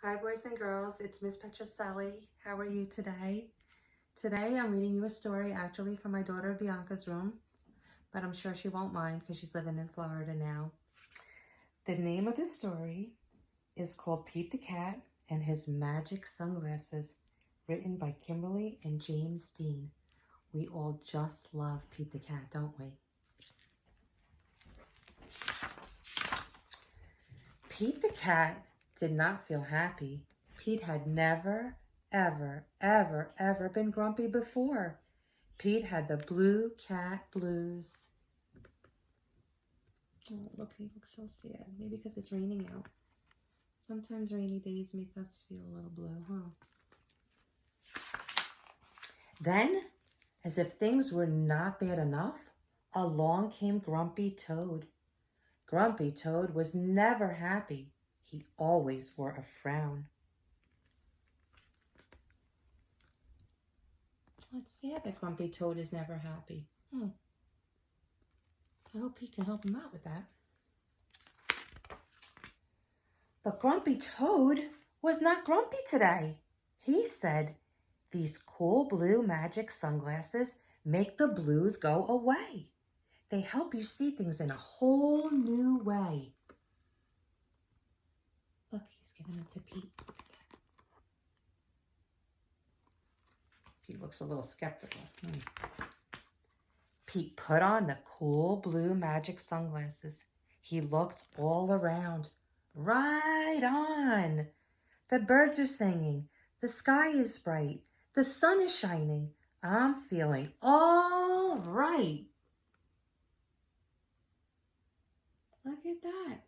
Hi boys and girls, it's Miss Petrocelli. How are you today? Today I'm reading you a story actually from my daughter Bianca's room, but I'm sure she won't mind because she's living in Florida now. The name of the story is called Pete the Cat and His Magic Sunglasses, written by Kimberly and James Dean. We all just love Pete the Cat, don't we? Pete the Cat did not feel happy. Pete had never, ever been grumpy before. Pete had the blue cat blues. Oh, look, he looks so sad. Maybe because it's raining out. Sometimes rainy days make us feel a little blue, huh? Then, as if things were not bad enough, along came Grumpy Toad. Grumpy Toad was never happy. He always wore a frown. It's sad that Grumpy Toad is never happy. I hope he can help him out with that. But Grumpy Toad was not grumpy today. He said, "These cool blue magic sunglasses make the blues go away. They help you see things in a whole new way." Look, he's giving them to Pete. He looks a little skeptical. Pete put on the cool blue magic sunglasses. He looked all around. Right on! The birds are singing. The sky is bright. The sun is shining. I'm feeling all right. Look at that.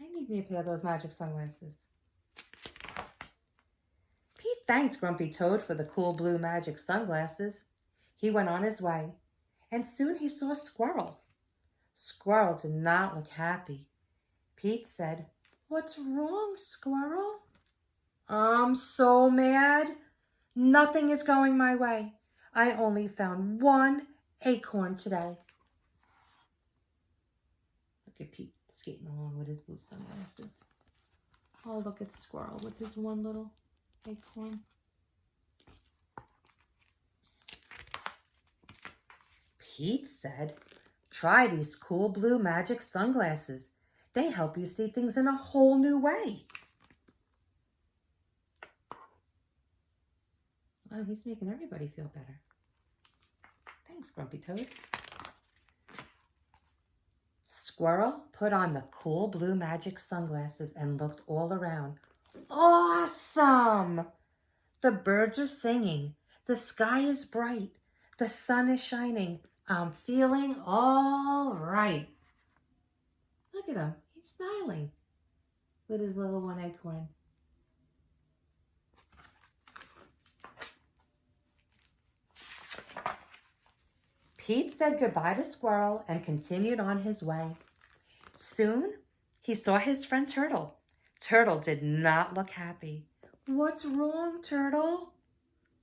I need me a pair of those magic sunglasses. Pete thanked Grumpy Toad for the cool blue magic sunglasses. He went on his way, and soon he saw Squirrel. Squirrel did not look happy. Pete said, "What's wrong, Squirrel?" "I'm so mad. Nothing is going my way. I only found one acorn today." Look at Pete skating along with his blue sunglasses. Oh, look at Squirrel with his one little acorn. Pete said, "Try these cool blue magic sunglasses. They help you see things in a whole new way." Wow, he's making everybody feel better. Thanks, Grumpy Toad. Squirrel put on the cool blue magic sunglasses and looked all around. Awesome! The birds are singing. The sky is bright. The sun is shining. I'm feeling all right. Look at him. He's smiling with his little one acorn. Pete said goodbye to Squirrel and continued on his way. Soon, he saw his friend Turtle. Turtle did not look happy. "What's wrong, Turtle?"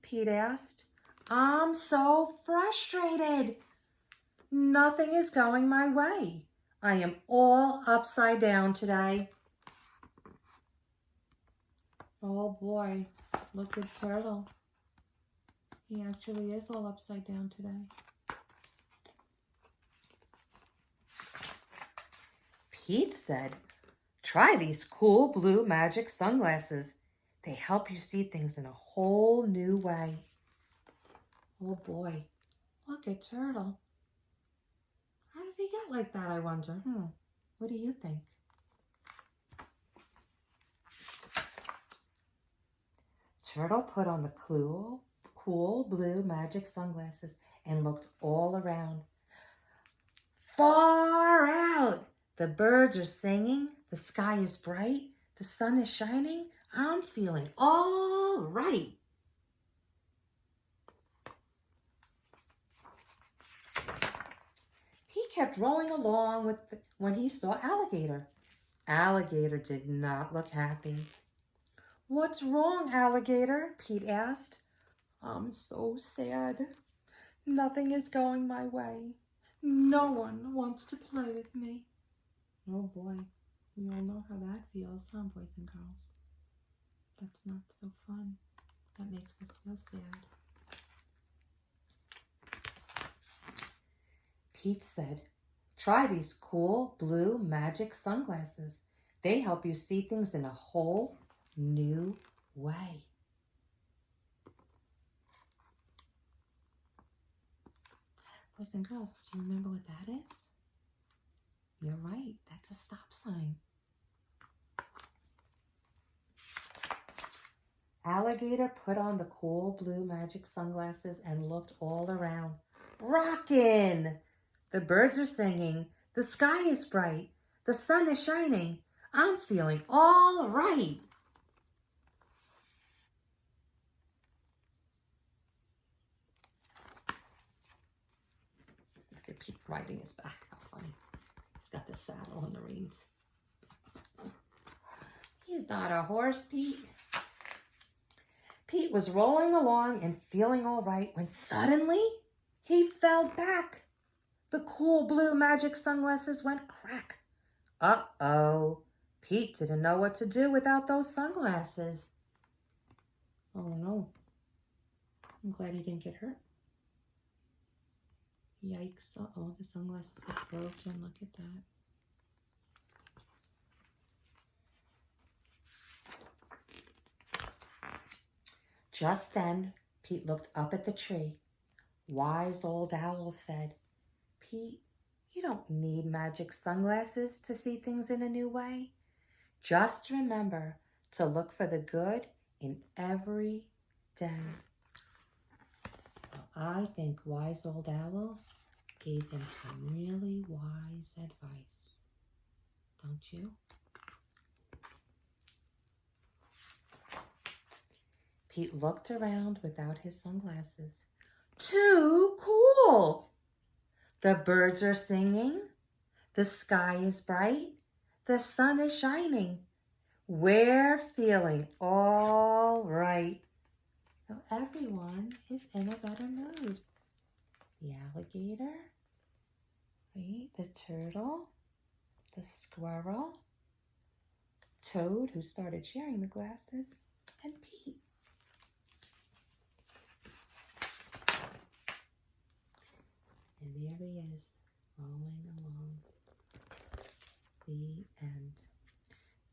Pete asked. "I'm so frustrated. Nothing is going my way. I am all upside down today." Oh boy, look at Turtle. He actually is all upside down today. Pete said, "Try these cool blue magic sunglasses. They help you see things in a whole new way." Oh boy, look at Turtle. How did he get like that, I wonder? What do you think? Turtle put on the cool blue magic sunglasses and looked all around. Far out! The birds are singing. The sky is bright. The sun is shining. I'm feeling all right. He kept rolling along when he saw Alligator. Alligator did not look happy. "What's wrong, Alligator?" Pete asked. "I'm so sad. Nothing is going my way. No one wants to play with me." Oh boy, we all know how that feels, huh, boys and girls? That's not so fun. That makes us feel sad. Pete said, try these cool blue magic sunglasses. They help you see things in a whole new way. Boys and girls, do you remember what that is? You're right, that's a stop sign. Alligator put on the cool blue magic sunglasses and looked all around. Rockin'! The birds are singing. The sky is bright. The sun is shining. I'm feeling all right. Look at Pete riding his back. How funny. He's got the saddle and the reins. He's not a horse, Pete. Pete was rolling along and feeling all right when suddenly he fell back. The cool blue magic sunglasses went crack. Uh-oh. Pete didn't know what to do without those sunglasses. Oh no. I'm glad he didn't get hurt. Yikes. Uh-oh, the sunglasses are broken. Look at that. Just then, Pete looked up at the tree. Wise old owl said, Pete, you don't need magic sunglasses to see things in a new way. Just remember to look for the good in every day. Well, I think wise old owl gave him some really wise advice. Don't you? Pete looked around without his sunglasses. Too cool! The birds are singing. The sky is bright. The sun is shining. We're feeling all right. So everyone is in a better mood. The alligator, right? The turtle, the squirrel, Toad, who started sharing the glasses, and Pete. And there he is, rolling along. The end.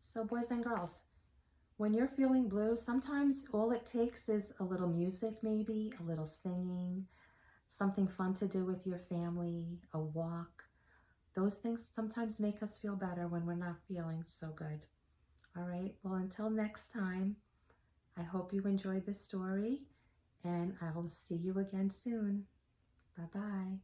So boys and girls, when you're feeling blue, sometimes all it takes is a little music maybe, a little singing, something fun to do with your family, a walk. Those things sometimes make us feel better when we're not feeling so good. All right, well, until next time, I hope you enjoyed this story, and I will see you again soon. Bye-bye.